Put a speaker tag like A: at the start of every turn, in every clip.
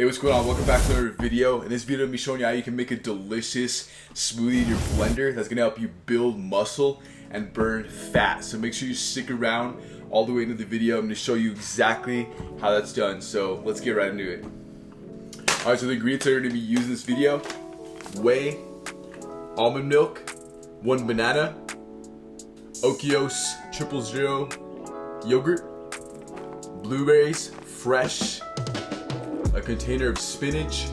A: Hey, what's going on? Welcome back to another video. In this video, I'm going to be showing you how you can make a delicious smoothie in your blender that's going to help you build muscle and burn fat. So make sure you stick around all the way into the video. I'm going to show you exactly how that's done. So let's get right into it. Alright, so the ingredients that are going to be used in this video: whey, almond milk, 1 banana, Okios 000 yogurt, blueberries, fresh, a container of spinach,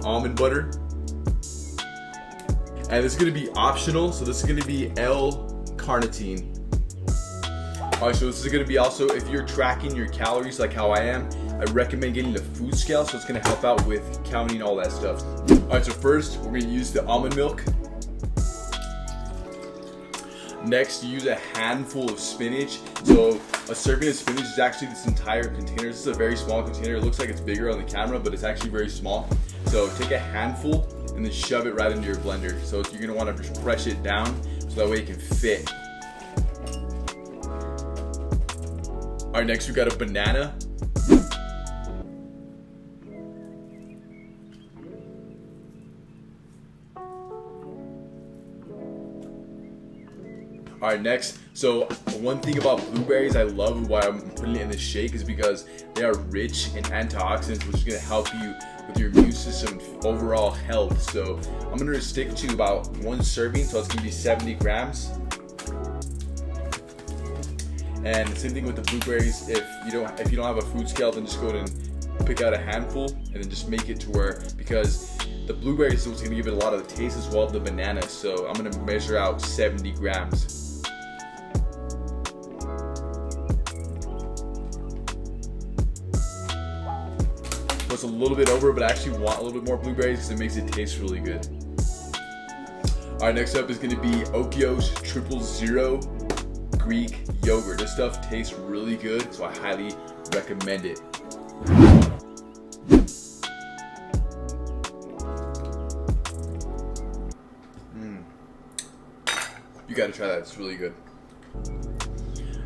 A: almond butter, and this is going to be optional, so this is going to be L-carnitine. Alright, so this is going to be also, if you're tracking your calories like how I am, I recommend getting the food scale, so it's going to help out with counting all that stuff. Alright, so first we're going to use the almond milk. Next, you use a handful of spinach. So a serving of spinach is actually this entire container. This is a very small container. It looks like it's bigger on the camera, but it's actually very small. So take a handful and then shove it right into your blender. So you're gonna want to just press it down so that way it can fit. All right, next we got a banana. Alright, next, so one thing about blueberries I love why I'm putting it in this shake is because they are rich in antioxidants, which is going to help you with your immune system and overall health. So I'm going to stick to about 1 serving, so it's going to be 70 grams. And the same thing with the blueberries. If you don't have a food scale, then just go ahead and pick out a handful and then just make it to where, because the blueberries is what's going to give it a lot of the taste as well as the banana. So I'm going to measure out 70 grams. So it's a little bit over, but I actually want a little bit more blueberries because it makes it taste really good. Alright, next up is going to be Okios 000 Greek yogurt. This stuff tastes really good, so I highly recommend it. You gotta try that, it's really good.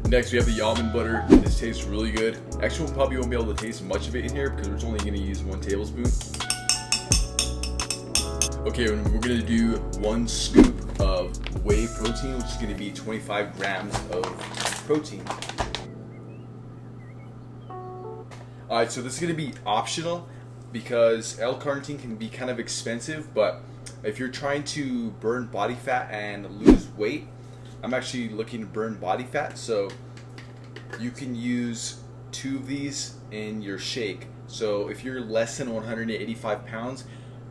A: Next we have the almond butter. This tastes really good. Actually, we probably won't be able to taste much of it in here because we're only gonna use 1 tablespoon. Okay, we're gonna do 1 scoop of whey protein, which is gonna be 25 grams of protein. Alright, so this is gonna be optional because L-carnitine can be kind of expensive, but if you're trying to burn body fat and lose weight, I'm actually looking to burn body fat, so you can use 2 of these in your shake. So if you're less than 185 pounds,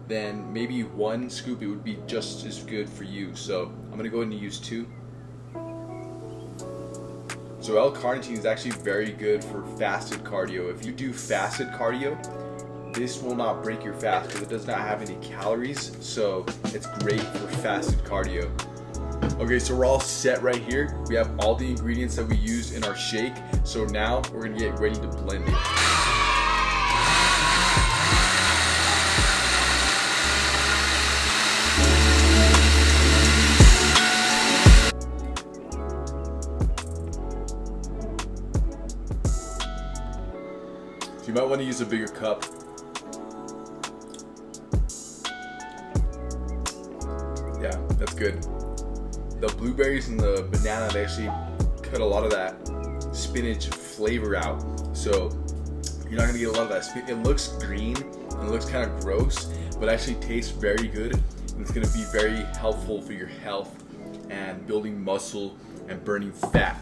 A: then maybe 1 scoop, it would be just as good for you. So I'm gonna go ahead and use 2. So L-carnitine is actually very good for fasted cardio. If you do fasted cardio, this will not break your fast because it does not have any calories, so it's great for fasted cardio. Okay, so we're all set right here. We have all the ingredients that we used in our shake, so now we're gonna get ready to blend it. So you might want to use a bigger cup. Yeah, that's good. The blueberries and the banana, they actually cut a lot of that spinach flavor out. So you're not gonna get a lot of that spinach. It looks green and it looks kind of gross, but actually tastes very good. And it's gonna be very helpful for your health and building muscle and burning fat.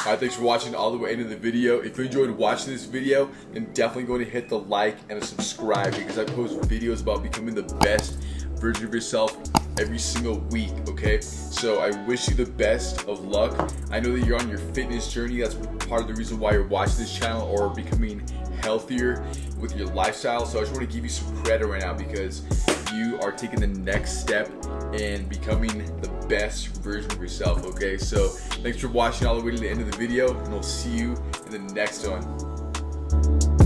A: Alright, thanks for watching all the way into the video. If you enjoyed watching this video, then definitely go to hit the like and subscribe because I post videos about becoming the best version of yourself every single week, okay? So I wish you the best of luck. I know that you're on your fitness journey. That's part of the reason why you're watching this channel, or becoming healthier with your lifestyle. So I just want to give you some credit right now because you are taking the next step in becoming the best version of yourself, okay? So thanks for watching all the way to the end of the video, and we'll see you in the next one.